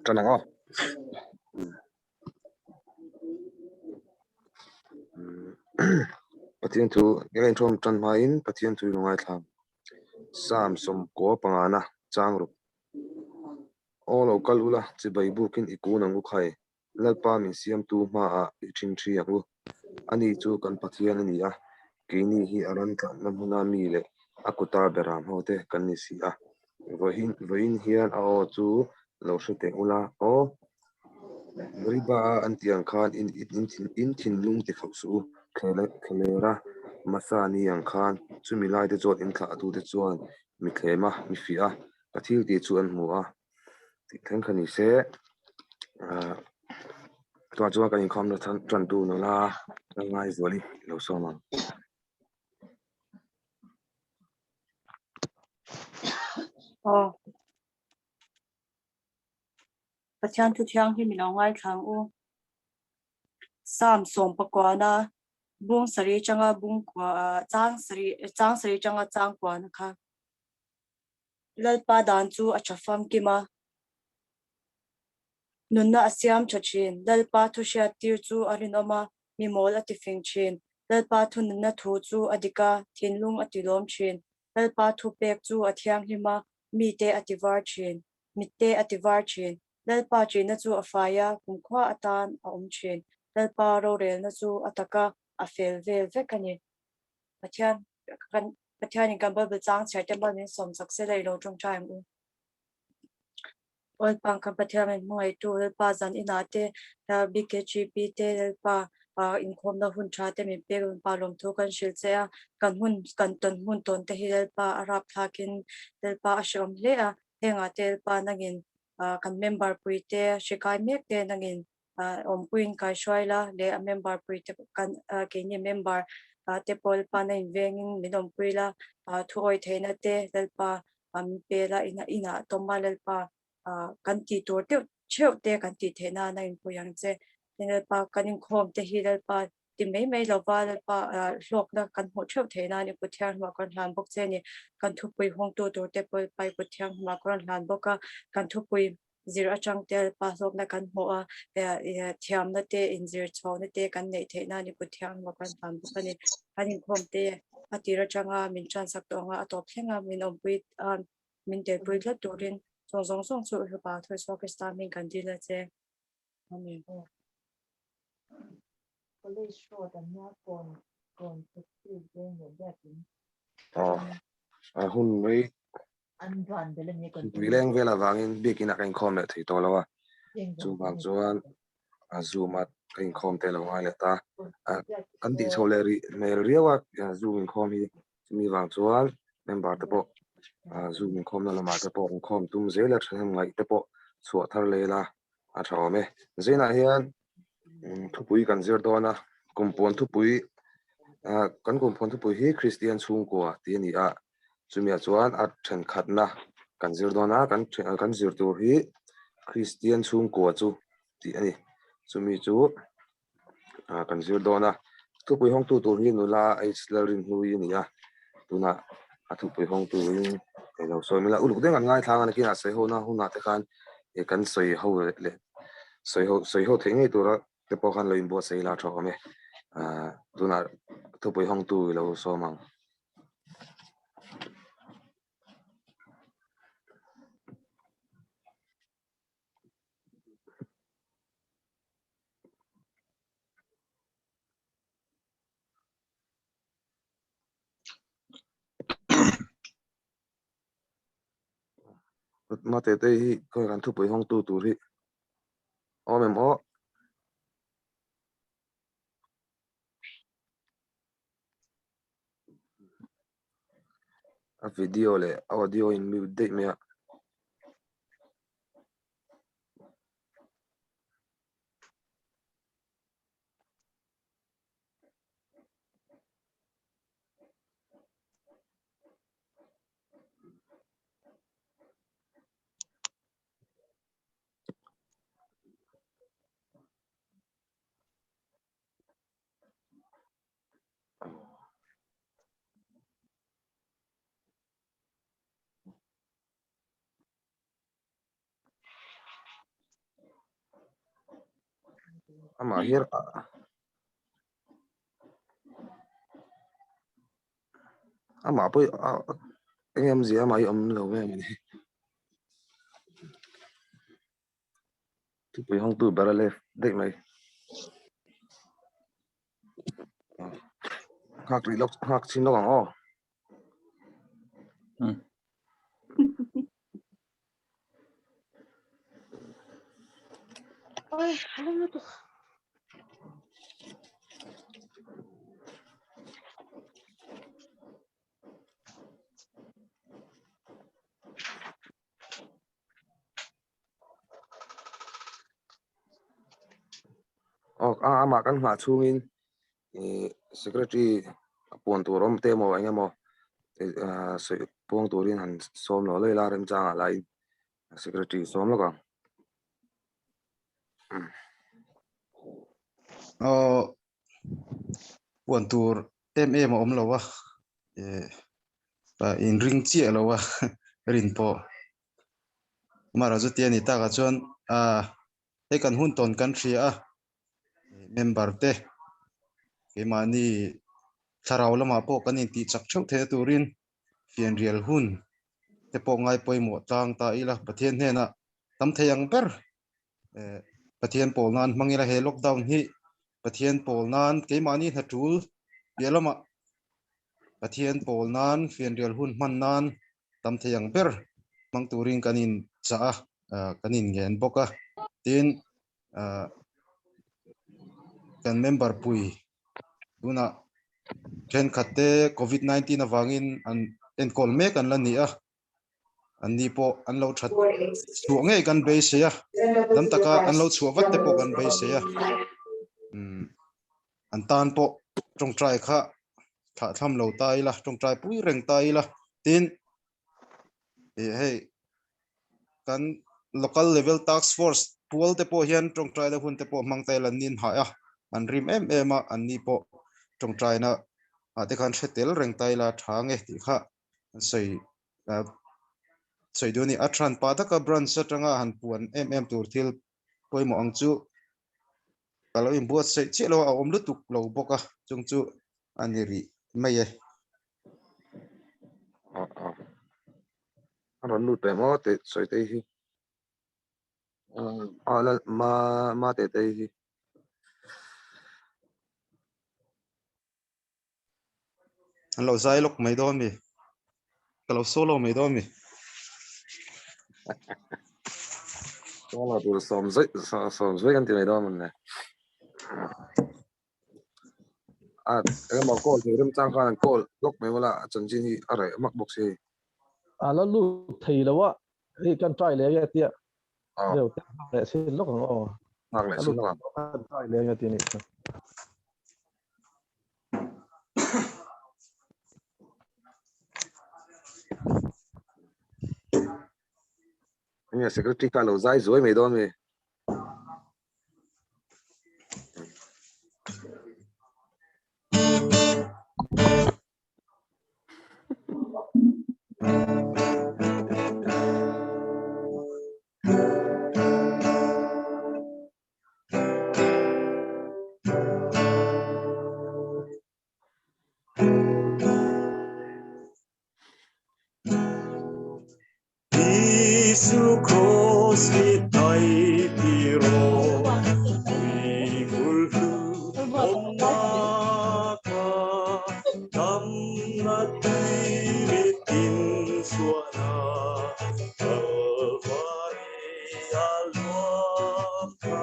Trần Đăng Pathian thu ngelen thom Trần Main Pathian thu ngai tham sam som ko pangana changru all local ula chi baibu kin ikun ang khai lalpa min siam tu ma a thin thi aku ani chu kan pathian ani a keini hi aran ka namuna mi le akuta beram hote kan ni si a voin hian a o chu lo hre ula o riba antiang khan in thin lung ti khawsu khelera masani ang khan chumilai te chot in thla tu te chuan mi khlema mi fia pathil ti chu an hmu a ti thang khani se tua chuan kan inkhâwm na Ṭantu no la Lalngaizuali lo sawma Pathian thu thiang hi mi lo ngai thlang u sam som pakwana bung sari changa bung kwa chang sari changa chang kwa na kha lalpa dan chu achafam kima nunna asiam chachin lalpa thu sha tir chu arin oma mi mol ati fing chin lalpa thu nunna thu chu adika thinlung ati lom chin lalpa thu pek chu athiang hima mi te ati war chin mi te ati war chin lalpa china chu afaya chhungkua atan a chin lalpa ro rel na chu ataka a fel vel vekani pathian in kan bal chang chai te ban som sakse lai lo trong chai mu ol pang kan pathian in hruaitu lalpa zan inate bkgp te lalpa inkhâwm na hun tha te mi pe pa lom thu kan shil che a kan ton hun ton te hi lalpa arap thakin lalpa ashom le a henga te lalpa nangin kan member pui te shikai mek te nangin om puin kai shwaila le a member pui te kan ke ni member te pol pa na invengin minom puila thuoi theina te lalpa mi pe la ina tomma lalpa kan ti tur te cheu te kan ti thena na in puyang che lalpa kan inkhâwm te hi lalpa ti mei lova lalpa hlok na kan hmu theu thena ni puthian ma kan hlan bok che ni kan thupui hawngtu tur te pol pai puthian ma kan hlan boka kan thupui zir atang te pa hlok na kan hmu a thiam na te in zir chhaw na te kan nei thena ni puthian ma kan hlan boka ni kan inkhâwm te atira changa min chan sak to nga atop thlenga min ompui min te pui la turin song chu ba thoi so Kristian min kan dila che amen police show the near con to see them that hun mai an van de le kon wileng vela wangin bikin a kan khom le thei to lawa chu bang chuan azumat kan khom te lo ngai le ta kan ti chole ri mel riawa zoom in khom hi mi wang chuan member te po zoom in khom na lama te po khom tum zela them ngai te po chu thar le la a thawme zena hian thupui kan zir dona kompon thupui kan kompon thupui hi Kristian chhungkua ti ni a chumia chuan a then khatna kan zir dona kan zir tur hi Kristian chhungkua chu ti ani chumi chu kan zir dona thupui hawngtu tur hi nula Lalrinhlui ni a tuna a thupui hawngtu in lo soimela uluk deng an ngai thlang an kin a sei ho na huna te khan kan soi ho le soi ho thei ngai tura te po khan lo in bo sei la thawme tuna thupui hawngtu lo somang ma te hi ko kan thupui hawngtu tur hi mem a video le audio in mute dei me ama hier ama poi anh em gì mà ông lâu em này Thpui hawngtu bara left dek mai hak ri lok hak chin lo ang o Ôi, alam mo to. ama kan ma chungin secretary puan tu rom te mo anh em mo puang turin han som lo le la rem chang lai secretary som lo ka puan tur em om lo wa in ring chia lo wa rin po mara zu tiani ta ga chon he kan hun ton kan thria member te ke mani tharau lama po kan in ti chak thau the turin fian rial hun te po ngai poimo tang ta ila pathian hena tam theyang per pathian pol nan mangila he lockdown hi pathian pol nan ke mani hatul yelama pathian pol nan fian rial hun man nan tam theyang per mang turin kanin cha kanin gen boka tin kan member pui tuna ken khatte covid-19 awangin an enkol me kan la ni an ni po an lo that chu nge kan be se ya dam taka an lo chu wat te po kan be se ya an tan po trong trai kha tha tham lo tai la trong trai pui reng tai la tin hey kan local level task force pual te po hian trong trai la hun te po mang tai lan nin ha ya an rim em an ni po trong trai na te kan setel reng tai la thange ti kha sei do ni atran pa ta ka branch satanga han puan tur thil poimo ang chu kalo im buat sei che lo om lu tuk lo boka chung chu aniri mai e ano nu te mo te soi te hi la ma te hi an lo zai lok mai do mi kalo solo mai do mi là từ som zoi kan ti mai do man ne em mà call thì rem chang khan call lok mai wala chan chin hi are mak box hi la lu thei lo wa hi kan try le ya tia đều le sin lo kan o nak le sin lo kan try le ya ti ni anh secretary ka lo zai zoi mai do mi Isu cross with thy hero, we will do omaka, damnati within suana, alvari alwaka.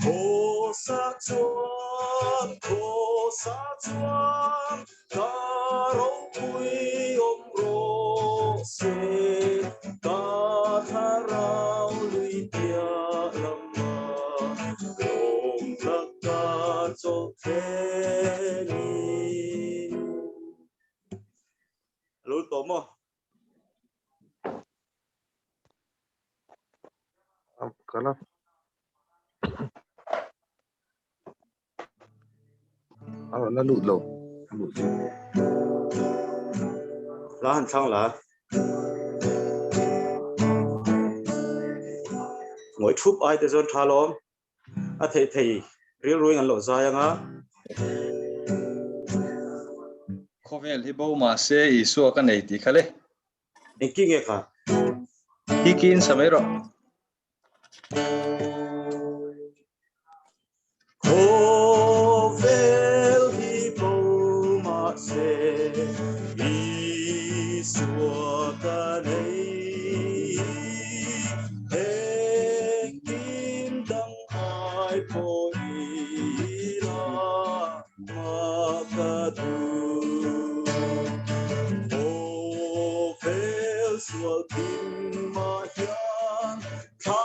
Kosa chuan, karong kui omrose, katharau lui tia lama, long laka chokeni. Lu tomo. kana la lu lo lu La han chang la ngồi Thpui te zon thalom a thei real ruin an lo zayanga Khovel hi bo ma se isu ka nei ti khale engking e kha hikin samero Khovel hi bo ma se isu ka nei engking dang ai po ila ma ka du Sual tin ma hian tha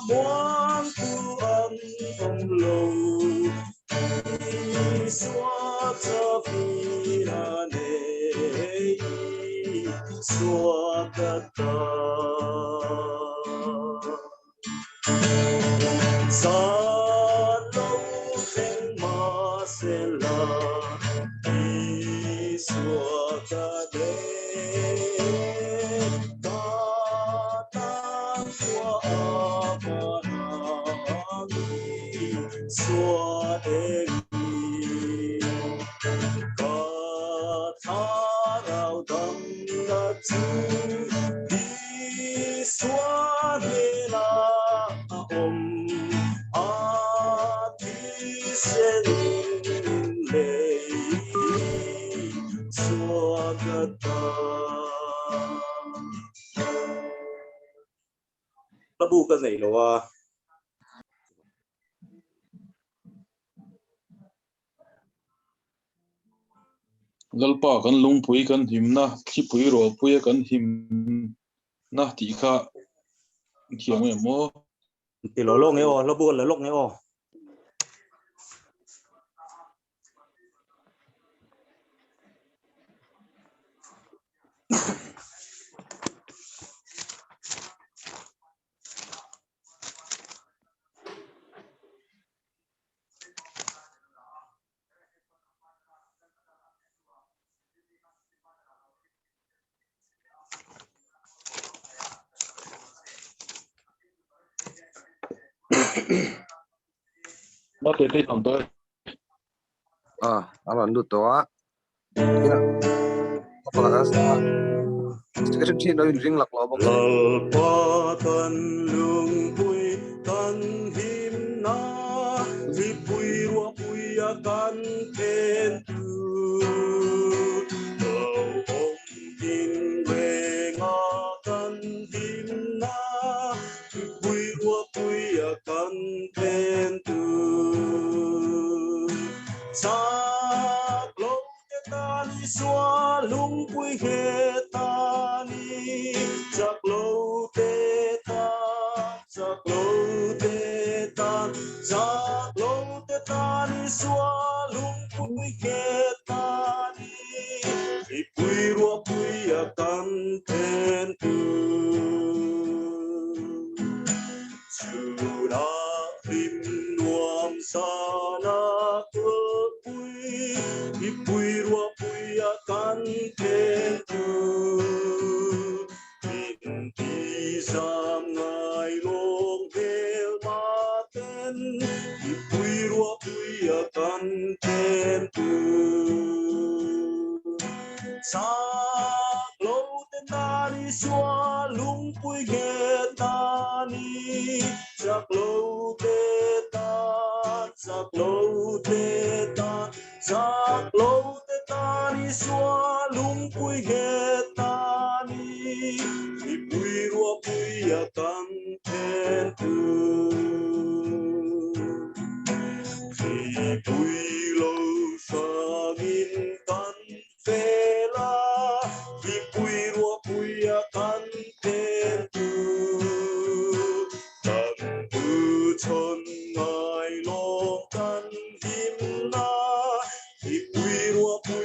muan tu an ong lo Sual cha phi na nei sual ka ta sa lo khen ma se la sual ka bu cái này là lalpa kan lungpui kan himna thipui ro pui kan him na ti kha thiang emo thì lo lông ấy lo bu là lông ấy ma te te tam to aman du to ina apa kasa sekarang sih dari ring lak lo bok Lalfakawma lung pui kan him na Thpui Hruaitu kan Ṭantu Comt về nga kan him na Thpui Hruaitu kan Ṭantu Sak lo te tani xóa lung pui he tani Sak lo te tani xóa lung pui he tani Thpui Hruaitu kan Ṭantu Chuna rim nuam sana Thpui Hruaitu kan Ṭantu Min ti sam ngai long hel ma ten Thpui Hruaitu kan Ṭantu Sak lo te tani xóa lung pui he tani Sak lo te tani xóa lung pui he tani Thpui Hruaitu kan Ṭantu Thpui lo sangin kan vela Thpui Hruaitu kan Ṭantu Ṭantu chon ngai long kan him na Thpui Hruaitu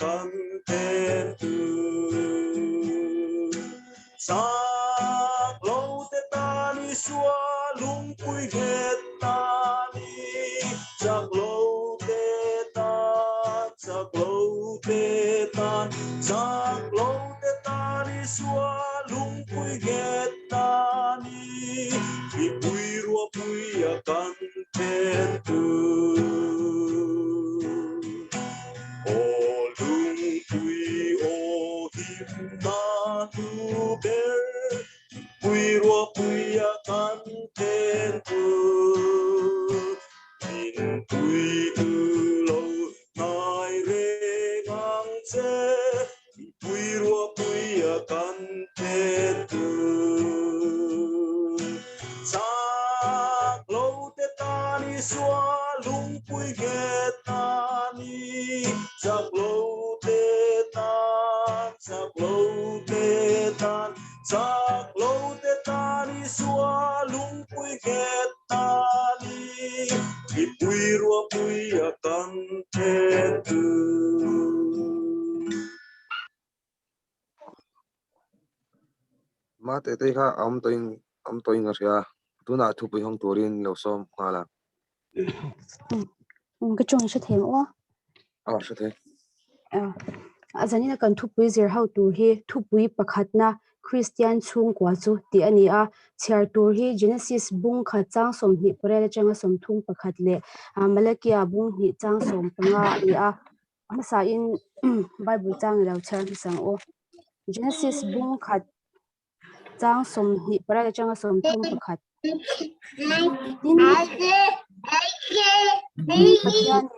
kan Ṭantu Sak lo te tani xóa lung pui he tani Sak lo te tani xóa lung pui he tani Thpui Hruaitu kan Ṭantu o Lalngaizuali o himna tu ber Thpui Hruaitu kan Ṭantu in tui tu lo nai re ngang che Thpui Hruaitu kan Ṭantu sak lo te tani swa lungpui ge tani sak lo te tan sak lo te tan sak lo te tani swa lungpui ge tani Thpui Hruaitu kan Ṭantu ma te te kha am toing asia tuna Thpui hawngtu rin lo som ngala cái chung sẽ thêm ô se the azanina kan Thpui zir hawngtu hi Thpui pakhat na Kristian chhungkua chu ti ani a chhiar tur hi Genesis bung kha chang som ni pare changa som thung pakhat le Malakia bung ni chang som panga ani a masa in Bible chang lo char sang o Genesis bung kha chang som ni pare changa som thung pakhat pathian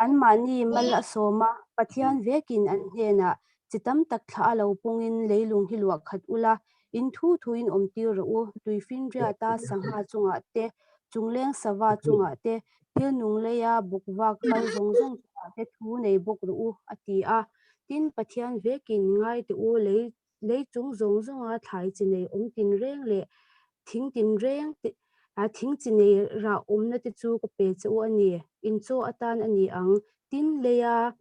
an mani mal asoma pathian vekin an hena chitam tak thla lo pungin leilung hi luak khat ula in thu in omtir ro tuifin ria ta sangha chunga te chungleng sawa chunga te thil nung leya bukwa kal zong zong te thu nei bok ro ati a tin pathian vekin ngai te u le chung zong zong a thlai chinei tin reng le thing tin reng thing chinei ra omna te chu ko pe chu ani in cho atan ani ang tin leya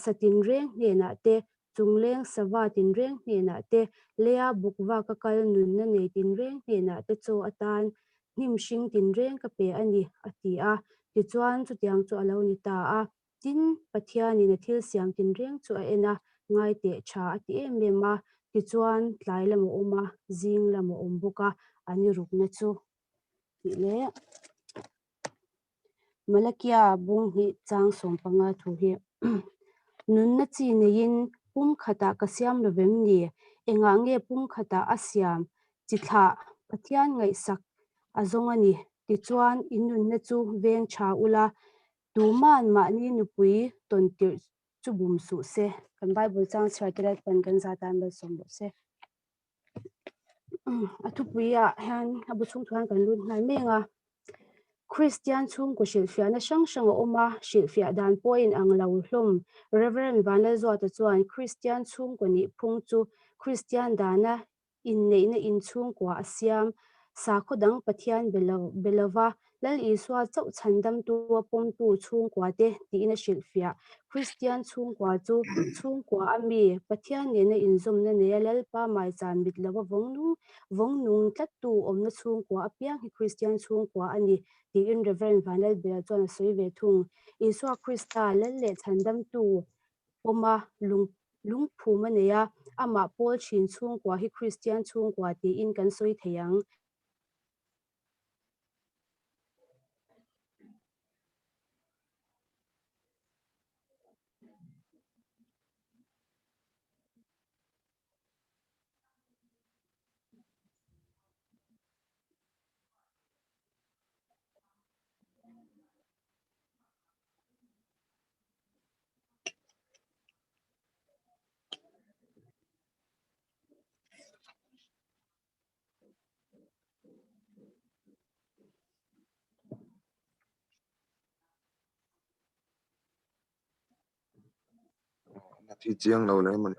satin reng hne na te chungleng sawa tin reng hne na te leya bukwa ka kal nun na nei tin reng hne na te cho atan hnim hring tin reng ka pe ani ati a ti chuan chu tiang chu alo ni ta a tin pathian in thil siam tin reng chu a ena ngai te tha ati em ma ti chuan tlai lama oma zing lama om boka ani rukna chu ti le Malakia bung hi chang som panga thu hi nun na chi nein pum khata ka siam lovem ni enga nge pum khata asiam chitha pathian ngai sak azongani ti chuan inun na chu veng tha ula tuman ma ni nupui tontir chu bum su se kan Bible chang chhakirat pan kan zatan bal som bo se Thpui a han abu chung thuan kan lut nai menga Kristian chung ko shilfia na shang oma shilfia dan point ang Lalhlum Reverend Vanlezo ta chuan Kristian chung ko ni phung chu Kristian dana in nei na in chung kwa asiam sa khodang pathian belova lal iswa chau chandam tu pom tu chung kwa te ti na shilfia Kristian chung kwa chu chung kwa ami pathian ne na in zum na ne lal pa mai chan mit lawa vong nung tlat tu om na chung kwa apiang hi Kristian chung kwa ani ti in Reverend Vanel bela chuan soi ve thung iswa Krista lal le chandam tu oma lung phuma neya ama pol chin chung kwa hi Kristian chung kwa ti in kan soi theyang na thi chiang lo le man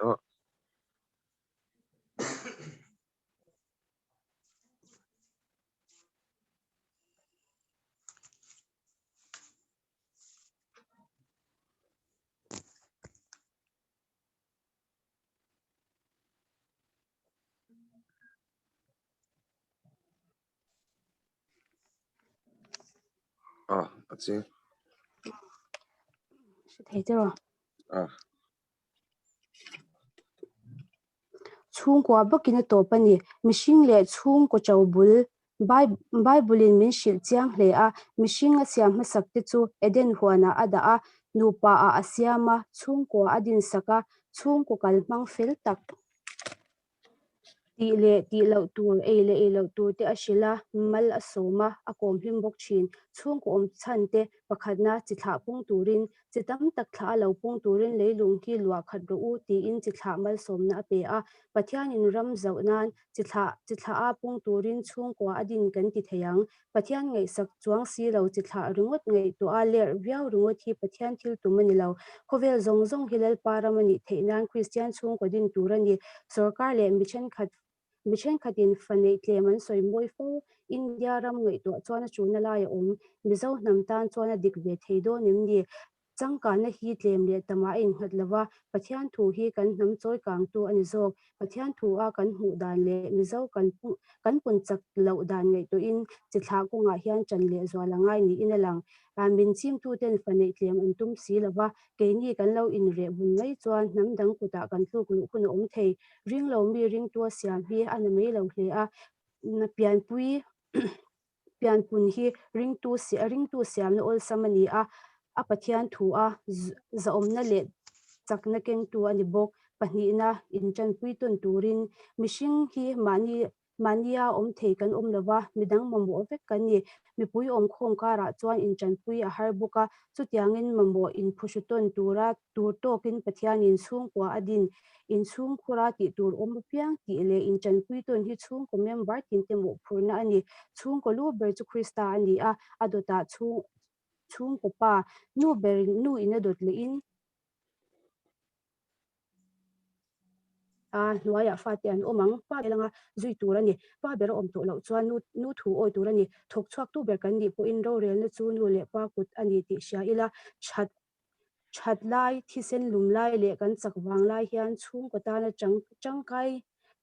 achi thei tero à chung kwa bakina to pani mishing le chung ko chawbul Bible min shil chiang hle a mishinga siam ma sakte chu eden huana ada a nupa a asiama chhungkua adin saka chhungku kalmang fel tak ti lo tur e lo tur te ashila mal asoma akom him bok chin chhungku om chante pakhatna chithla pung turin chitam tak thla lo pung turin leilung ki lwa khat ro u ti in chithla mal somna pe a pathian in ram zaunan chithla a pung turin chhungkua adin kan ti theyang pathian ngei sak chuang si lo chithla rungot ngei to a ler viau rungot hi pathian thil tumani lo khovel zong zong hilal paramani theinan Kristian chhungkua din turani sarkar le Michen khatin fanei tleman soimoi fo India ram ngei to chuan chuna lai mizo namtan chuan dik ve theido nimni changka na hi tlem le tama in hatlawa pathian thu hi kan nam choi kang tu ani zok pathian thu a kan hu dan le mizo kan pun chak lo dan ngei to in chithla ko nga hian chan le zwala ngai ni inalang min chim tu ten fanei tlem antum si lawa ke ni kan lo in re bun mai chuan nam dang kuta kan tluk lu khun om thei ring lo mi ring tu siam hi an mei lo hle a na pian pui pian pun hi ring tu siam na ol samani a pathian thu a zaom na le chakna keng tu ani bok pahni na in chan pui ton turin mishing hi mania om thei kan om lawa midang mambo vek kan ni mipui om khom kara chuan in chan pui a har boka chutiangin mambo in phushuton tura tur tokin pathian in chhungkua adin in chhungkhura ti tur om piang ti le in chan pui ton hi chhungko member tin te mo phurna ani chhungko lu ber chu Krista ani a adota chhungko pa nu ber nu ina dot le in hnuaiah fatian omang pa belanga zui turani pa bero om to lo chuan nu thu oi turani thok chuak tu ber kan ni po in ro rel na chu nu le pa kut ani ti sha ila chat lai thisen lum lai le kan chakwang lai hian chhung ko ta na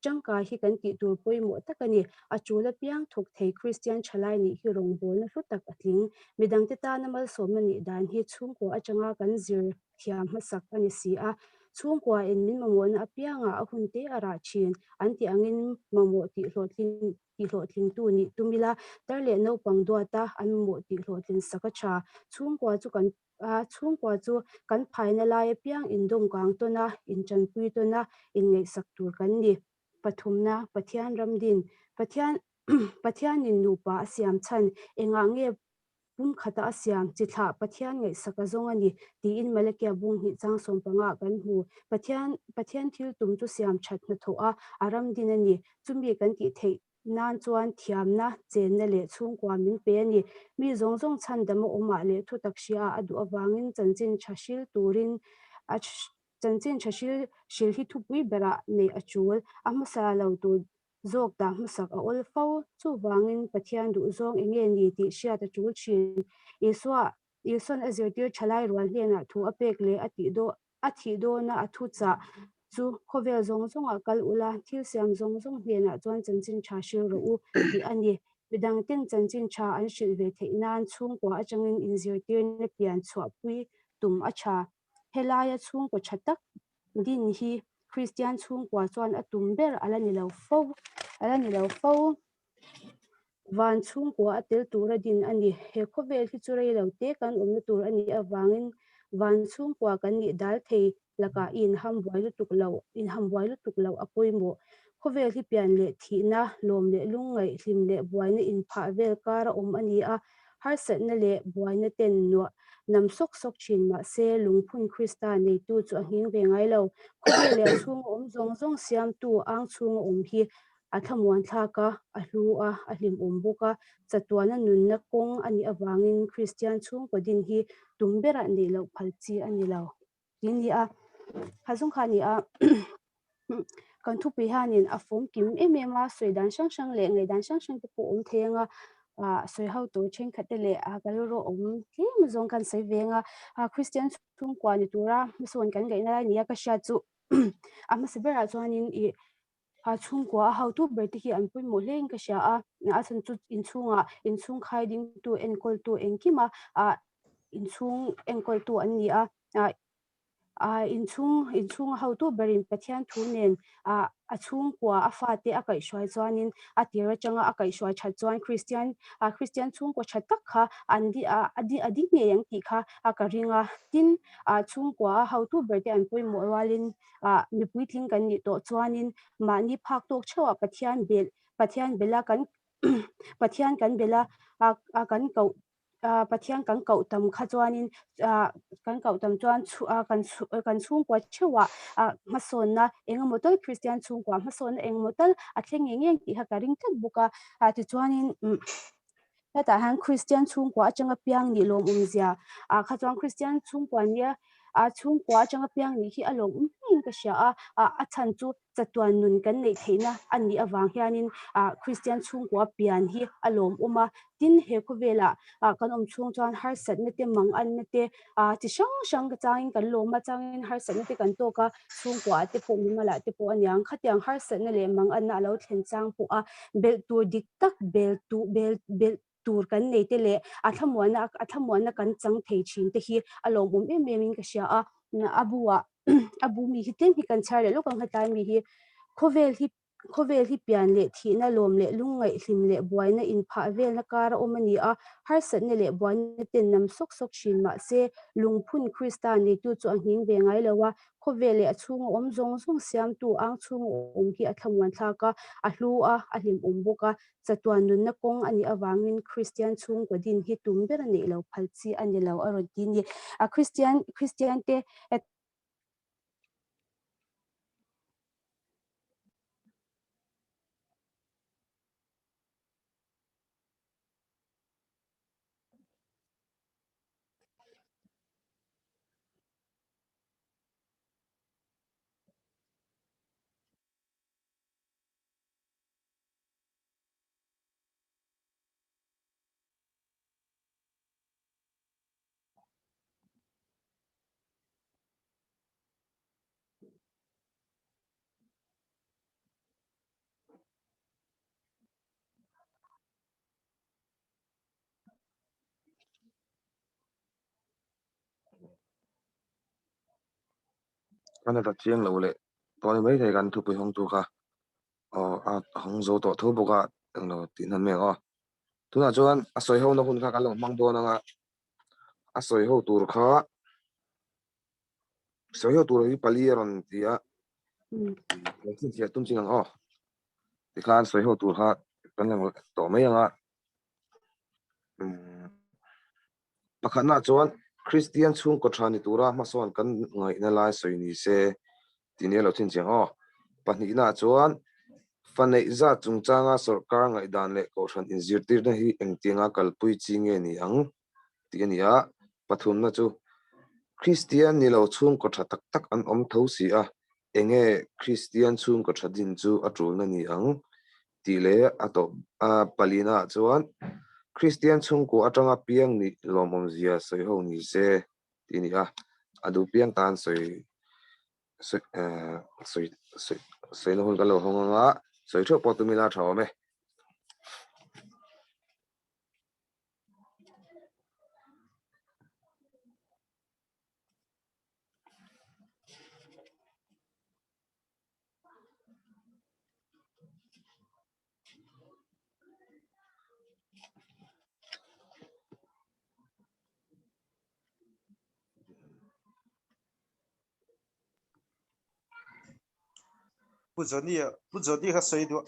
changkai hi kan ti tur poi mo takani achula piang thok thei Kristian chalai ni hi rong bol na hlutak atling midang te ta namal somani dan hi chhung ko achanga kan zir thiam masak ani si a chhungkua in min mamon a pianga a hunte ara chin anti angin mamo ti hlotling tu ni tumila tarle no pangdua ta an mo ti hlotling sakacha chhungkua chu kan phaina lai piang in dong kang tona in chan pui tona in ngei sak tur kan ni pathumna pathian ramdin pathian in nupa siam chan enga nge pum khata asiam chithla pathian ngei saka zong ani ti in malakia bung hi chang som panga kan hu pathian thil tum chu siam that na thoa aram din ani chumi kan ti thei nan chuan thiamna chenna le chhungkua min pe ani mi zong zong chan dama oma le thu takshia adu awangin chanchin thashil turin chanchin thashil shil hi thupui bera nei achul amasa lo tu zok da masak a ol fo chu wangin pathian du zong enge ni ti sia ta chu chin Yeson azirtir chalai rual hena thu apek le athi do na athu cha chu khovel zong zong a kal ula thil siam zong zong hena chuan chanchin tha shil ro u ti ani bidang tin chanchin tha an shil ve theinan chhungkua atangin inzirtir na pian chhuah pui tum acha helaya chhungkua thatak din hi Kristian chhungkua chuan atum ber alani lo fo van chhungkua atel tur adin ani he khovel hi churei lo te kan omna tur ani awangin van chhungkua kan ni dal thei laka in hambuai lu tuk lo apoimo khovel hi pian le thina lom le lungai hlim le buaina in pha vel kara om ani a har set na le buaina ten no nam sok chin ma se lungphun Krista nei tu chu ahing ve ngai lo khovel le chung om zong zong siam tu ang chung om hi athamuan thlaka ahlu a ahlim omboka chatuana nunna kong ani awangin Kristian chung podin hi tumbera nei lo phalchi ani lo ini a hazung khani a kan Thpui hanin a fom kim emema soidan sang le ngei dan sang te po om thenga soi hawngtu chen khat le a galro om tlem zong kan sei venga Kristian chung kwani tura son kan ngai na ni ka sha chu ama sibera chuanin I chhungkua hawngtu berti hi an pui mo leng ka sha a san chu in chung khai ding tu enkol tu enkima in chung enkol tu an ni a in chung hawngtu berin pathian thu nen a chhungkua a fa te a kai hruai chuanin a tira tanga a kai hruai that chuan Kristian chhungkua that tak kha adi nge yang ti kha a ka ringa tin a chhungkua hawngtu ber te an poimawh rualin mipui thing kan ni to chuanin mani phak tok chhawa pathian bela kan pathian kan bela kan ko pathian kan ko tam kha chuanin kan ko tam chuan kan chhungkua chhawa masona engamotal Kristian chhungkua masona engamotal a thleng engeng ti kha ka ring tat buka ti chuanin ta han Kristian chhungkua atanga piang ni lom umzia kha chuan Kristian chhungkua nia chhungkua atanga piang ni hi alom hing ka sha a chan chu chatuan nun kan nei theina ani awang hianin Kristian chhungkua pian hi alom uma tin he ko vela kan chung chuan har sat na te mang an na te chi sang ka changin kan loma changin har sat na te kan to ka chhungkua te po mingala te po anyang khatiang har sat na le mang an na lo thlen chang po bel tur dik tak bel tur kan nei te le athamuana kan chang thei thin te hi alom em ka sha abu mi hi tem hi kan chare lo kan hatai mi hi khovel hi pian le thi na lom le lungai hlim le buaina in pha vel na kara omani har sat ne le buaina ten nam sok shin ma se lungphun Kristian ni tu chu anging be ngai lowa khovel le achung om zong siam tu ang chung hi athamuan thaka a hlu a hlim boka chatuan nun na kong ani awangin Kristian chung ko din hi tumber nei lo phalchi ani lo arodi ni Kristian te Kan ta chiang lo le to ni mai thei kan Thpui hawngtu kha hangzo to tho boka no tin han me tuna chuan a soi ho na hun kha kan lo mang do na nga a soi ho tur kha soi ho tur hi pali ron tia tin tia tum ching ti khan soi ho tur kha kan lang to mai anga pakhat na chuan Kristian chung ko thani tura ma son kan ngai na lai soi ni se tine lo thin chiang pahnih na chuan fanei za chung changa sarkar ngai dan le ko than in zirtir na hi engtianga kalpui chi nge ni ang ti ania pathum na chu Kristian ni lo chung ko tha tak an om tho si enge Kristian chung ko tha din chu atul na ni ang ti le ato palina chuan Kristian chung ko atanga piang ni lomom zia soi ho ni se ti ni adu piang tan soi no hun kan lo honga soi tho potumila thaw me puzoni ha sei do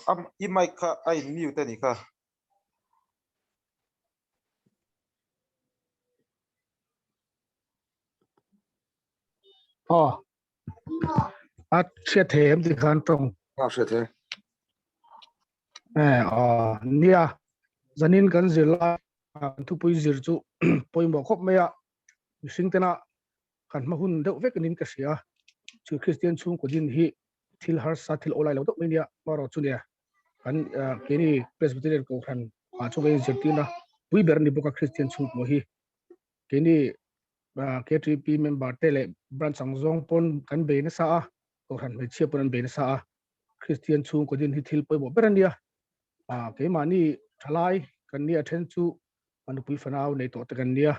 i mai kha ai mute ni kha sẽ thêm thì khăn trong sẽ thế nia zanin kan zirla Thpui zir chu poimo khop maya sing tena kan mahun deuh vek nin ka sia chu Kristian chung ko din hi thil har sa thil olai lo tok nia maro chu nia kan keni Presbyterian ko khan chu ngai zirtina pui ber ni boka Kristian chung mo hi keni KTP member tele branch sangjong pon kan be na sa ko khan me chia pon be na sa Kristian chung ko din hi thil poimo berania ke mani thalai kan nia then chu manupui fanau nei to te kan nia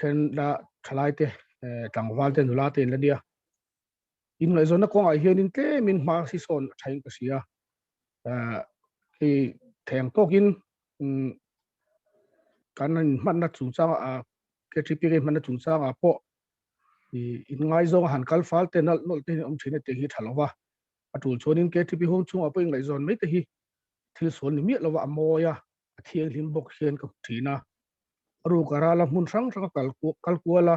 then la thalai te tlangwal te nula te la nia in ngai zona ko ai hian in ke min ma si son thain ka sia ki theng tokin kan man na chung chang a ke tripi ke man na chung chang a po in ngai zong han kal fal te nal nol te om thine te hi thalowa atul chonin ke tripi hom chung apo ngai zon mai te hi thil son ni mi lawa moya thiang hlim bok hian ka thina aru karala mun sang sang kal kuala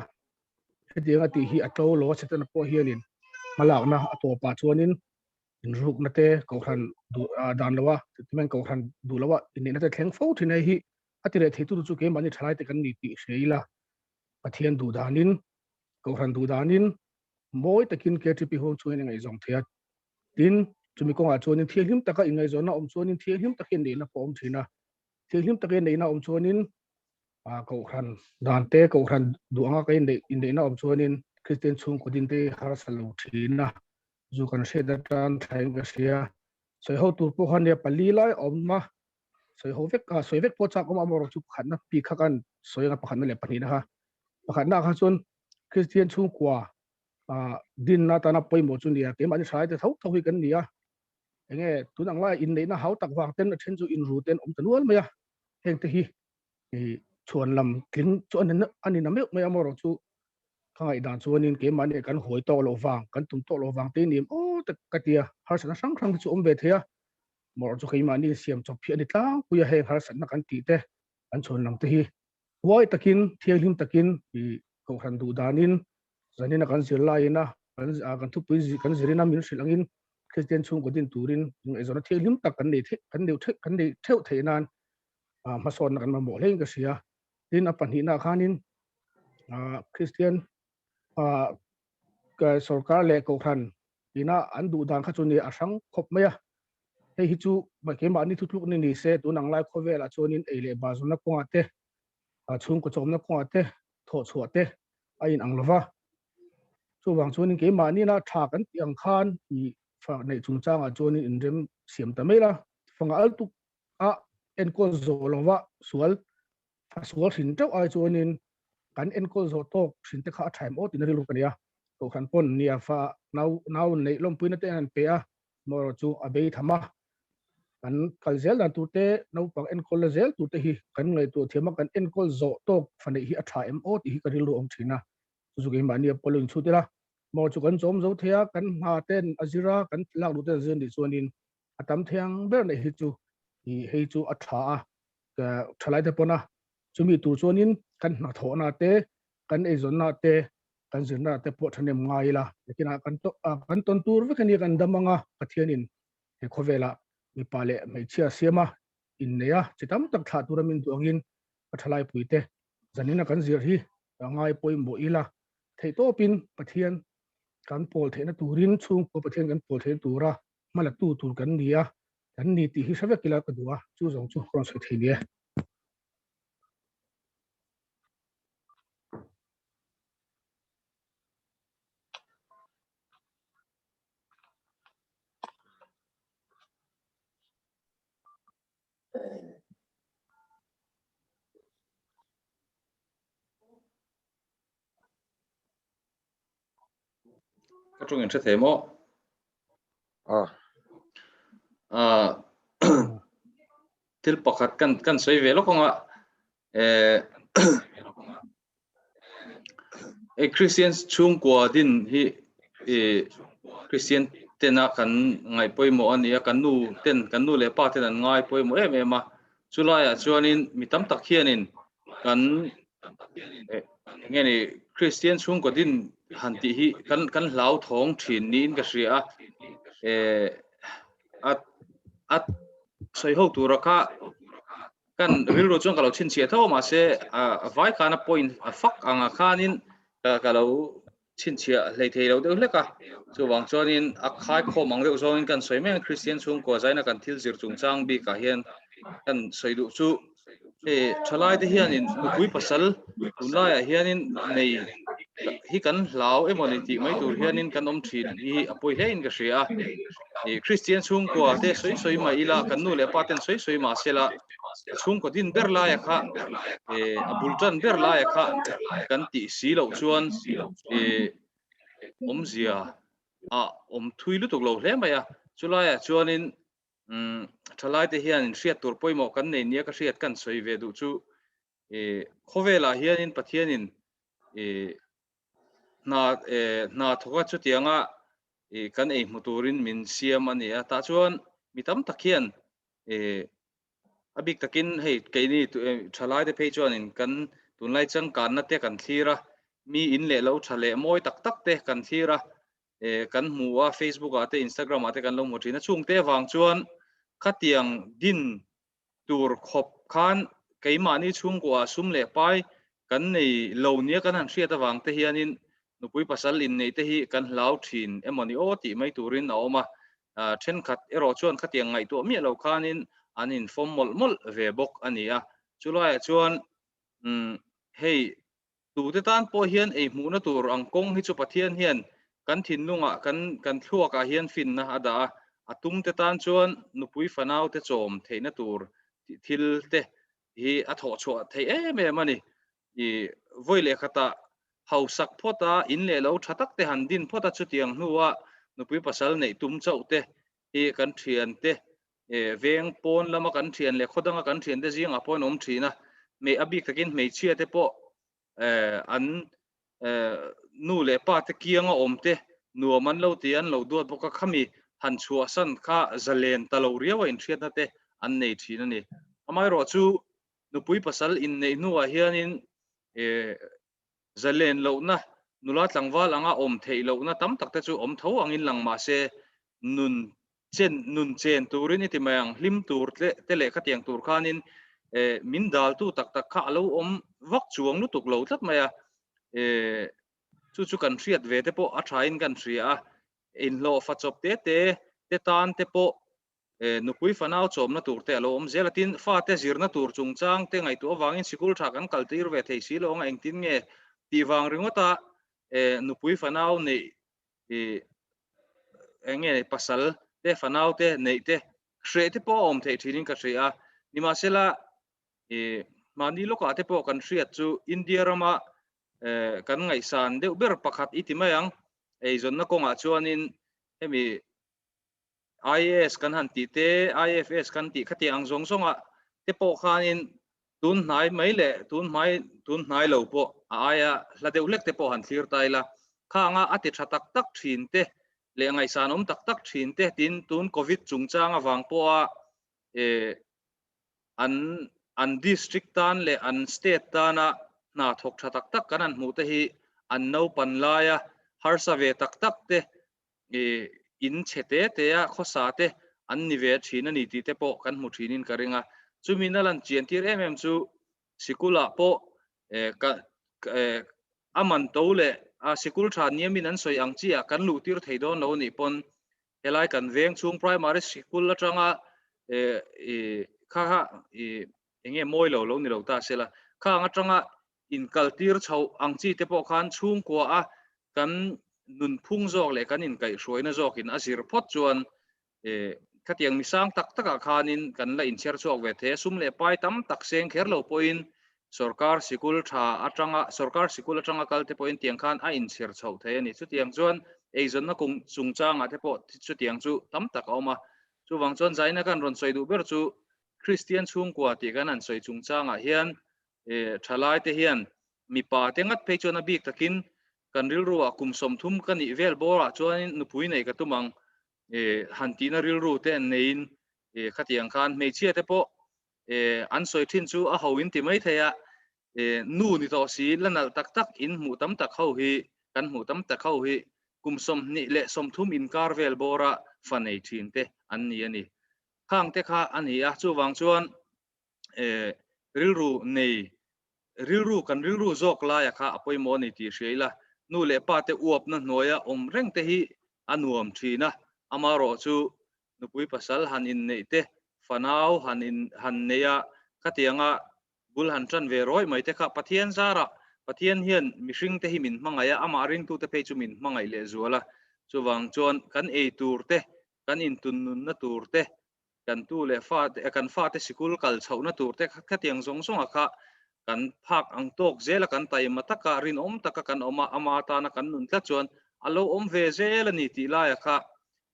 hedianga ti hi atlo lo chetan po hianin malak na ato pa chuanin in ruk na te ko than dan lawa men ko than du lawa in na te thleng fo thina hi atire theitu chu ke mani thlai te kan ni ti sheila pathian du danin ko than du danin moi takin ke tripi ho chuan ngai zong thia tin chumi ko nga chuanin thianghlim taka ingai zona om chuanin thianghlim takin nei na pom thina thianghlim takin nei na om chuanin ko khan dan te ko khan duanga kai nei in nei na om chuanin Kristian chung ko din te har salu thina zu kan se da tan thain ga sia soi ho tur po han ya pali lai om ma soi ho vek ka soi vek po cha ko ma mor chu khan na pi kha kan soi ga pakhan le pani na ha pakhan na kha chun Kristian chung kwa din na ta na poi mo chu nia ke mani sai te thau thau hi kan nia enge tunang lai in nei na hau tak wang ten chen chu in ru ten om tanual maya heng te hi chuan lam king chuan ani na me me amoro chu khai dan chuanin ke mani kan hoi to lo wang kan tum to lo wang te nim o ta katia har sana sang sang chu om ve thea mor chu khai mani siam chop phi ani tlang puya he har sana kan ti te an chuan lam te hi wai takin thialim takin ko khan du danin zanina kan zir lai na kan Thpui kan zirina min silangin Kristian chung ko din turin ngai zona thialim tak kan nei theu theinan ma son kan ma mo lein ka sia tin apan hi na khanin Kristian ka sarkar le ko khan ina an du dan kha chu ni asang khop maya hei hi chu ma ke ma ni thutluk ni se tu nang lai khowela chonin eile ba zona ko ate chung ko chom na ko ate tho chuate ain anglova chu wang chonin ke ma ni na tha kan tiang khan i fa nei chung chang a chonin in rem siam ta mela fanga al tu en ko zolova sual sual hin tau ai chonin kan en ko zo tok sin te kha thaim o tin ri lu kania ko khan pon nia fa nau nei lom puina te an pe a mor chu abei thama kan kalzel dan tu te no pang en kol zel tu te hi kan ngai tu thema kan en kol zo tok fanei hi a thaim o ti hi ka ri lu om thina chu ge mania polin chu te la mor chu kan zom zo thea kan ha ten azira kan lak lu te zen di chuanin atam thiang ber nei hi chu hi hei chu a tha a ka thalai te pona chumi tu chuanin kan na tho na te kan ei zon na te kan zin na te po thanem ngai la lekin kan ton tur ve kan kan damanga pathianin he khovela mi pale mai chia siama in neya chitam tak tha turamin tuangin pathalai puite zanina kan zir hi ngai poi mo ila thei to pin pathian kan pol thena turin chung ko pathian kan pol the tura mala tu tur kan nia kan ni ti hi sabe kila ka duwa chu zong chu kron se thei nia Các trung sẽ thế mò til pakhat kan soi ve lo konga Kristian chung kwa din hi Kristian tena kan ngai poi mo ania kan nu le pa ten ngai poi mo em chulaya chuanin mitam tak hianin kan ngeni Kristian chung kwa din hanti hi kan hlau thong thin nin ka ria at soi ho tu raka kan rilro chung kalau chin chia tho ma se vai kana point fak anga khanin kalau chin chia lei thei lo de leka chu wang chonin akhai kho mang le zoin kan soi men Kristian chung ko zaina kan thil zir chung chang bi ka hian kan soi du chu thalai te hianin nupui pasal tunlaya hianin nei hi kan hlau emoni ti mai tur hianin kan om thin hi apoi hein ka ria Kristian chung ko te soi mai ila kan nu le paten soi ma sela chung ko din ber la ya kha abultan ber la ya kha kan ti si lo chuan om zia thui lu tuk lo hle mai chulai chuanin thalai te hian in hriat tur poimo kan nei nia ka hriat kan soi ve du chu khowela hian in pathian in na thoka chu tianga kan ei muturin min siam ania ta chuan mitam takhian abik takin hei keini thalai te phei chuan in kan tunlai chang kan na te kan thira mi in le lo thale moi tak tak te kan thira kan hmuwa Facebook ate Instagram ate kan lo mu thina chungte wang chuan khatiang din tur khop khan keimani chhungkua sum le pai kan nei lo nia kan han hriat awang te hianin nupui pasal in nei te hi kan hlau thin emoni o ti mai turin a oma then khat ero chuan khatiang ngai tu mi lo khanin an in form mol ve bok ania chulai chuan hei tu te tan po hian ei hmu na tur angkong hi chu pathian hian kan thin lunga kan thluaka hian fin na ada atum te tan chuan nupui fanau te chom theina tur thil te hi a tho chho thei em ani I voile khata hausak phota in le lo thatak te han din phota chu tiang hnuwa nupui pasal nei tum chau te hi kan thian te veng pon lama kan thian le khodanga kan thian te jing a pon om thina me abik takin me chia te po an nu le pa te kianga om te nuwa man lo ti an lo duat boka khami han chua san kha zalen talo riawa in thiat na te an nei thina ni amai ro chu nupui pasal in nei nuwa hianin zalen lo na nula tlangwal anga om thei lo na tam tak te chu om tho angin langma se nun chen turin iti mayang hlim tur te le khatiang tur khanin min dal tu tak tak kha lo om vak chuang lu tuk lo tlat maya chu kan hriat ve te po a thain kan hria in lo fa chop te tan te po nupui fanau chom na tur te alo om zelatin fa te zir na tur chung chang te ngai tu awangin sikul tha kan kaltir ve thei si lo nga engtin nge ti wang ringota nupui fanau nei enge pasal te fanau te nei te hre te po om thei thinin ka hria nima sela mani loka te po kan hriat chu India rama kan ngai san deuh ber pakhat itimayang zon na konga chuanin hemi IAS kan han ti te IFS kan ti khati ang zong zonga te po khanin tun hnai mai le tun hnai lo po aya la deuh lek te po han thlir taila khanga ati thatak tak thin te le ngai sanom tak tak thin te tin tun covid chung chang awang po a an district tan le an state tana na thok thatak tak kan an hmu te hi an no pan laia har sa ve tak tak te in chete te a khosa te an ni ve thina ni ti te po kan hmu thinin karinga chumina lan chian tir chu sikula po aman tole a sikul tha niamin an soi angchi a kan lu tir thei don lo ni pon helai kan veng chung primary sikul la tanga kha enge moi lo ni lo ta sela kha nga tanga in kaltir chho angchi te po khan chung ko a kan nun phung jok le kan in kai hruaina jok in asir phot chuan khatiang misang tak taka khanin kan la in cher chok ve the sum le pai tam tak seng kher lo poin sarkar sikul tha atanga sarkar sikul atanga kalte point tiang khan a in cher chho the ni chu tiang chuan eizon na kung chungchang a te po chu tiang chu tam tak oma chu wang chuan zaina kan ron soi du ber chu Kristian chhungkua ti kan an soi chungchang a hian thalai te hian mi pa te ngat phei chuan a bik takin kan ril ruwa kum som thum kan i vel bora chuan nupui nei ka tumang hantina ril ru te nein khatiang khan mei chia te po an soi thin chu a hoin ti mai theya nu ni to si lanal tak tak in mu tam tak ho hi kan mu tam tak ho hi kum som ni le som thum in kar vel bora fanei thin te an ni ani khang te kha ani a chu wang chuan ril ru nei ril ru kan ril ru zok la ya kha apoi mo ni ti hreila nu le pa te uap na hnoya om reng te hi anuam thina amaro chu nupui pasal han in nei te fanau han neya khatianga bul han tran ve roi mai te kha pathian zara pathian hian mihring te hi min hmangaya ama ring tu te pe chu min hmangai le zuala chuwang chuan kan ei tur te kan in tun nun na tur te kan tu le fa kan fa te sikul kal chho na tur te khatiang zong zong a kha kan phak ang tok zela kan tai mataka rin om taka kan oma ama ta na kan nun tla chuan alo ve zel ani ti la ya kha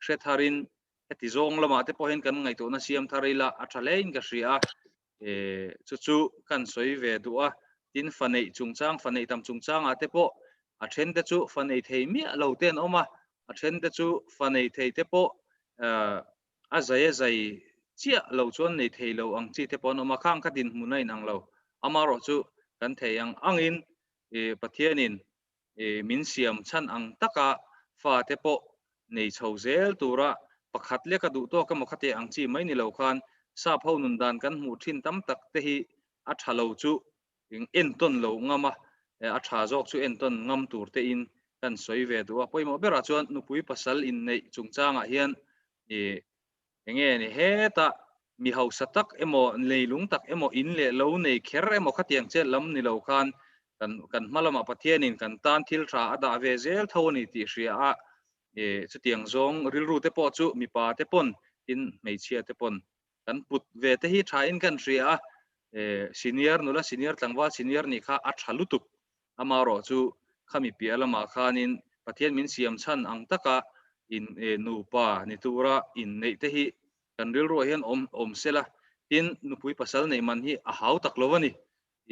hre tharin heti zong lama te po hen kan ngai to na siam tharila athalein ka ria chu kan soi ve duwa tin fanei chungchang fanei tam chungchang ate po a then te chu fanei thei mi lo ten oma a then te chu fanei thei te po a zai chia lo chuan nei thei lo ang chi te pon oma khang kha din munai nang lo amaro chu kan thei ang angin pathianin min siam chan ang taka fa te po nei chhozel tura pakhat le ka du to ka mokhate ang chi mai ni lo khan sa phau nun dan kan mu thin tam tak te hi a thalo chu en ton lo ngama a tha jok chu en ton ngam tur te in kan soi ve du a poimo bera chuan nupui pasal in nei chungchanga hian enge ni heta mi hau satak emo leilung tak emo in le lo nei kher emo khatiang che lam ni lo khan kan malama pathianin kan tan thil tha ada ve zel thoni ti hria a chu tiang zong rilru te po chu mi pa te pon in mei chia te pon kan put ve te hi tha in kan hria senior nula senior tlangwa senior ni kha a thalutuk amaro chu khami pialama khanin pathian min siam chan ang taka in nu pa ni tura in nei te hi kan rilru hian om sela tin nupui pasal nei man hi a hau tak lowani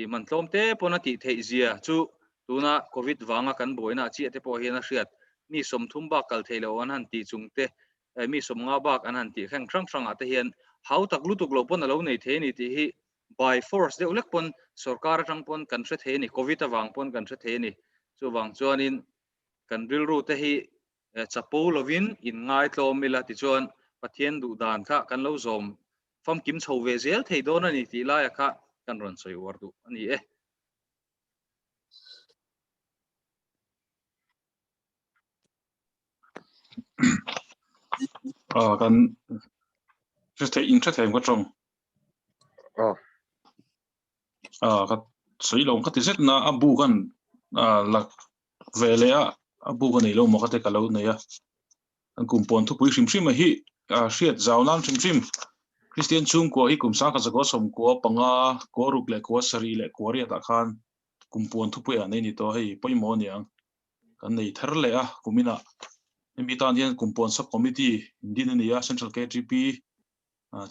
i man tlom te pona ti thei zia chu tuna covid wanga kan boina chi te po hian a hriat mi som thum ba kal theilo an han ti chungte mi som nga bak an han ti khang thrang ate hian hau tak lutuk lo pon alo nei the ni ti hi by force de ulek pon sarkar atang pon kan hre the ni covid awang pon kan hre the ni chu wang chuanin kan rilru te hi chapo lovin in ngai tlom mila ti chuan pathian du dan kha kan lo zom fam kim chho ve zel thei don ani ti la ya kha kan ron soi war du ani kan thế in thế có trong cái sấy lồng cái tiết na abu kan lạc về lẽ abu kan này lồng mà cái cái lâu này anh cùng pon thu bùi sim mà hi siết giàu nan sim Kristian chhungkua hi kum sa ka zago somkua panga ko ruk le ko sari le ko ria ta khan kum pon thupui ane ni to hei poimo niang kan nei thar le a kumina mi tan hian kum pon sub committee din ni ya central KGP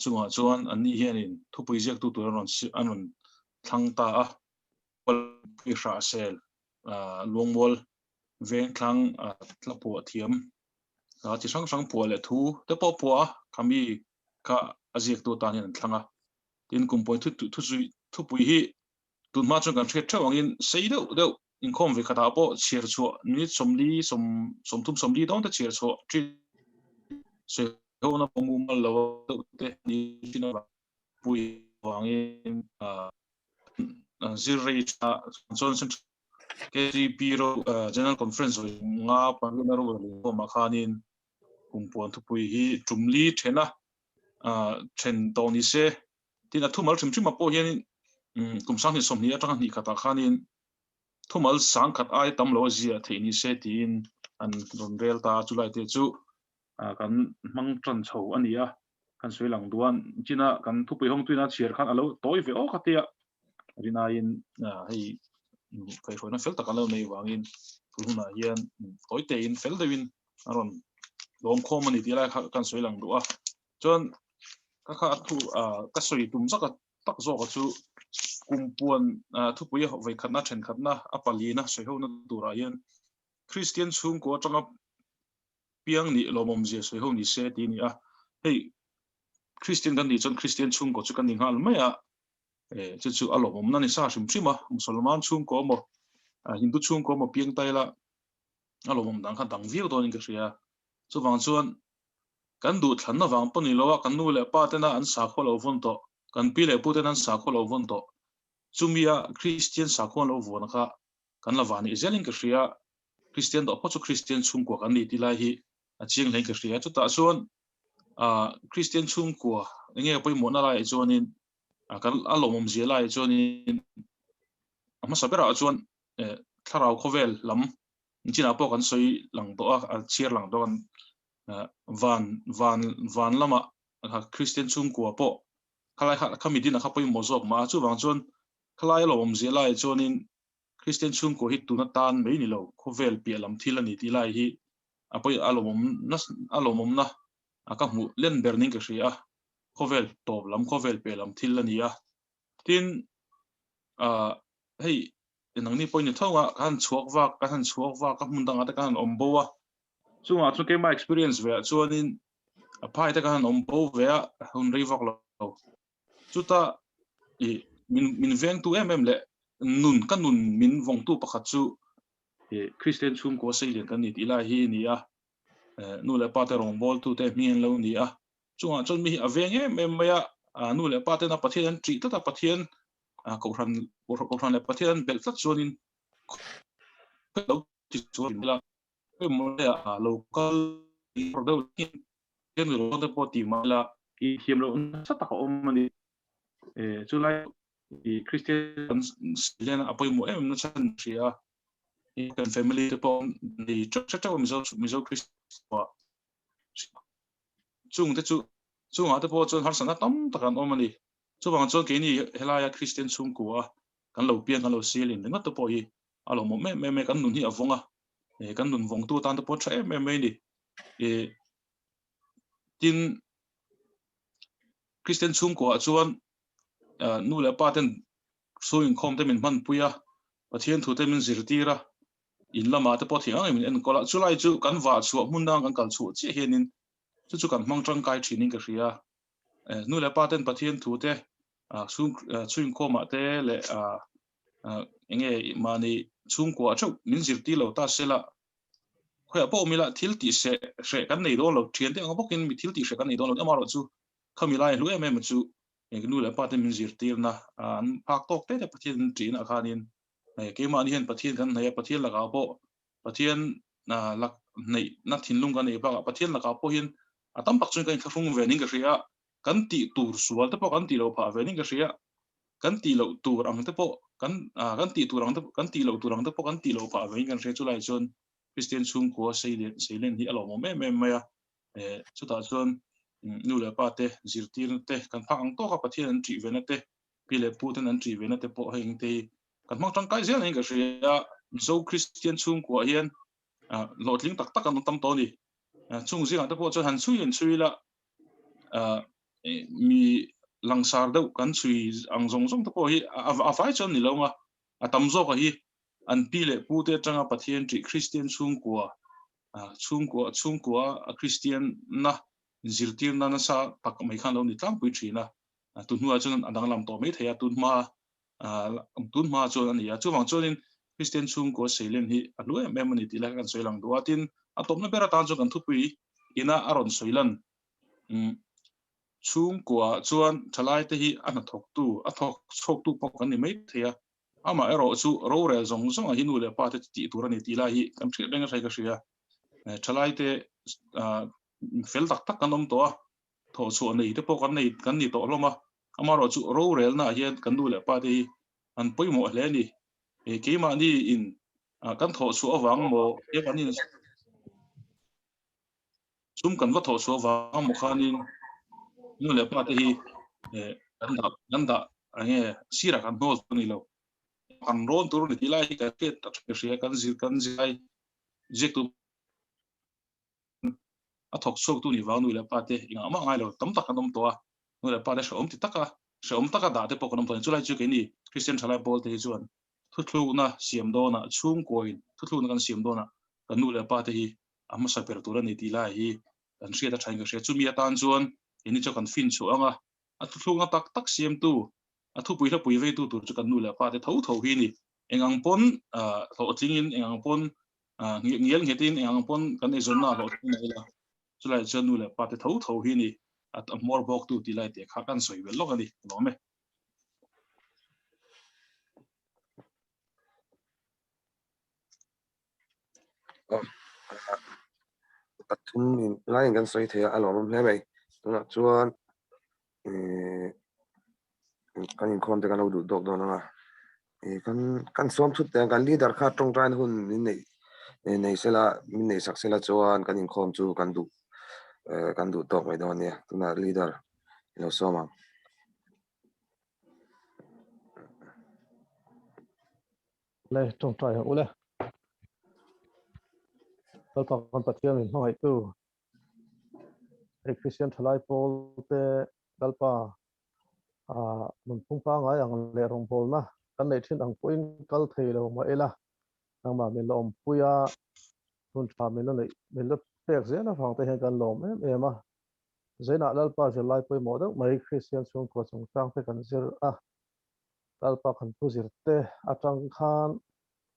chunga chuan ani hian in thupui jek tu ron anon thlang ta a pi sha sel longmol veng thlang tlapo thiam chi sang po le thu te po po kami ka aziek tu tan hian thlanga tin kum point thu pui hi tun ma chung kan thret thawang in sei deuh inkhâwm ve khata po chhir chu ni somli som thum somli dong ta chhir chu tri se ho na pomu mal lo te ni china pui wangin zirrei Johnson KGP ro general conference nga pangina ro ko makhanin kumpon thupui hi tumli thena then toni se tin a thumal thim ma po hian kumsang ni somni atang ni khata khanin thumal sang khat ai tam lo zia theini se tin an ronrel ta chulai te chu kan mang tran chho ania kan soilang duan china kan thupui hong tuina chhir khan alo toi ve o khatia rina in hei kai khona fel takalo nei wangin huna hian toi te in fel dewin aron lom khomani ti la kan soilang duwa chon ka thu ka soi tum zaka tak zo ka chu kumpuan thupui ve khatna then khatna apalina soiho na dura hian Kristian chhungkua tanga piang ni lomom je soiho ni se ti ni a hei Kristian kan ni chon Kristian chhungkua chu kan ni ngal mai a chu alomom na ni sa sim musulman chhungkua mo hindu chhungkua mo piang taila alomom dang kha dang viu don ka ria chu wang chuan kan du thlanna wang poni lowa kan nu le pa tena an sa kho lo von to kan pi le pu tena sa kho lo von to chumia Kristian sa kho lo von kha kan la wani zelin ka ria Kristian do chu Kristian chhungkua kan ni ti lai hi a ching leng ka ria chu ta chuan Kristian chhungkua nge poi mo na lai chuanin kan alomom je lai chuanin ama sabera chuan tharau khovel lam china po kan soi lang to a chiar lang to kan van lama Kristian chhungkua po khalai kha kamidina kha poi mo jok ma chu wang chuan khalai lom je lai chuanin Kristian chhungkua hi tuna tan mai ni lo khovel pi lam thil ani ti lai hi apoi alomom na aka mu len berning ka ria khovel top lam khovel pe lam thil ani a tin hei nang ni point ni thonga kan chuak wa ka mun dang ata kan ombowa chunga chu ke ma experience ve chuanin a phai ta kan ombo ve a hun ri vak lo chuta i min veng tu le nun min vong tu pakhat chu Kristian chhungkua sei kan ni ti lai hi ni a nu le pa te rong bol tu te mien lo ni a chunga chon mi aveng maya nu le pa te na pathian tri ta pathian ko ran le pathian bel tat chuanin lo ti chuan la mo le local product ken lo te po ti mala ki hiam lo sa ta ko mani chulai i Kristian silen apoi mo na chan ria kan family te po ni cha mizo Kristian chung te chu chung te po chon har sana tam takan omani chu bang chon ke ni helaya Kristian chhungkua kan lo pian kan lo silin na te po hi alo mo me kan nun hi avonga kan nun vong tu tan te po tha me ni tin Kristian chhungkua chuan nu le pa ten suin Comt te min man puya pathian thu te min zirtira in lama te po thiang min en kola chulai chu kan wa chu mun dang kan kal chu chi hianin chu kan mang tang kai thinin ka ria nu le pa ten pathian thu te suin Comt te le enge mani chhungkua chu min zirti lo ta sela khoya po mila thil ti se kan nei do lo thian te angokin mi thil ti se kan nei do lo amaro chu khamilai hlui em chu nu le pa te min zirtir na an phak tok te pathian trin a khanin ke ma ni hen pathian kan nei pathian laga po pathian lak nei na thinlung kan nei ba pathian laga po hin atam pak chung kan thafung vening ka ria kan ti tur sual te po kan ti lo pha vening ka ria kan ti lo tur ang te po kan ti turang te kan ti lo turang te po kan ti lo pha vening kan ria chulai chon Kristian chhungkua seilen hi alo mo me ya chu ta chon nu le pa te zirtir te kan phang to ka pathian tri vena te pile pu ten an tri vena te po heng te kan mang tang kai zian ka ria zo Kristian chhungkua hian lotling tak tak an tam to ni chung zinga te po chon han chui la mi langsar deuh kan chui ang zong te po hi a vai chon ni longa a tam zo ka hi an pile pu te tanga pathian tri Kristian chhungkua Kristian na zirtir na sa tak mai khan lo ni tlang pui thina tunhua chon adang lam to mai theya tunhma chon ani ya chuwang chonin Kristian chhungkua seilen hi alu em ani tila kan soilang duatin atomna bera tan chu kan thupui ina aron soilan chhungkua chuan thalai te hi ana thok chok tu pok kan ni mai theya ama ero chu ro rel zong a hinu le pa te ti turani tila hi kan thre benga thai ka ria thalai te fel tak kan om to tho chu nei te po kan ni to loma amaro chu ro rel na hian kan du le pa te an poimo hle ni ke ma ni in kan tho chu awang mo e kan in sum kan va tho chu awang mo khanin nu le pa te hi kan da ange sira kan bol ni lo kan ron tur ni tilai ka ke ta ria kan zai jektu a thok chok tu ni wang nu le pa te inga ma ngai lo tam tak kan om to nu le pa te shom taka da te po kan om to chulai chu ke ni Kristian thalai bol te chuan thutlu na siam do na chhungkua in thutlu na kan siam do na kan nu le pa te hi ama sa per tur ani tilai hi kan ria ta thain ka ria chu mi atan chuan ini chu kan fin chu anga a thutlu na tak siam tu a thu pui ve tu tur chu kan nu le pa te tho hi ni engang pon tho tingin engang pon ngiel ngetin engang pon kan e zon na lo nei la chulai chu nu le pa te tho hi ni at mor bok tu tilai te kha kan soi vel lo ani lo me patun in lai kan soi the alo mom hle mai tuna chuan kan in Comt te kan du dok do na kan som thut te kan leader kha tong tran hun min nei sela min nei sak sela chuan kan in Comt chu kan du tok mai do ne tuna leader lo soma lấy trong trai hậu lấy Lalfakawma pathian in Hruaitu Kristian thalai pol te Lalpa mun phungpa ngai ang le rong pol na kan nei thin ang point kal thei lo ma ela nang ma min lom puya hun tha min nei min lo pek zena phang te kan lom em ma zena Lalpa jalai poi mo dang mai Kristian chung ko chung tang te kan zir Lalpa kan pu zir te atang khan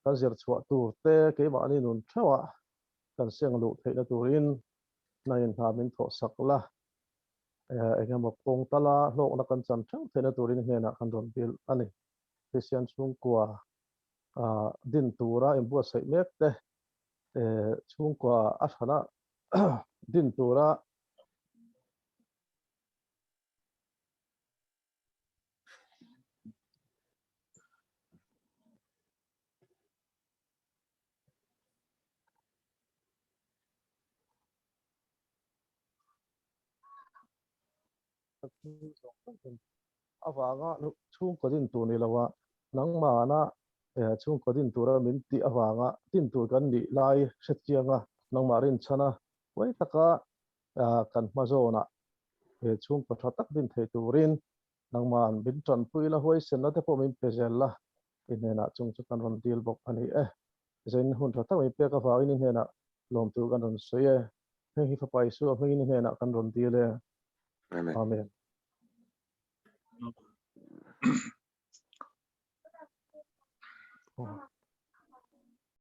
kan zir chwa tur te ke ma ni nun thawa kan siang lu thei na turin na in ha min tho sakla engam pong tala lok na kan chan thang thei na turin hena kan ron bil ani Kristian chhungkua din tura imbu sai mek te chhungkua a thana din tura awanga chhungkua din tu ni lawa nang ma na chhungkua din tura min ti awanga din tur kan ni lai hretchianga nang ma rin chana wai taka kan mazona chhungkua thatak din thei turin nang man bin tran pui la huai sen na te po min pezella inena chung chu kan ron deal bok ani zain hun thatak mi pe ka fa in hena lom tu kan ron soye hi fa pai su hi in hena kan ron deal amen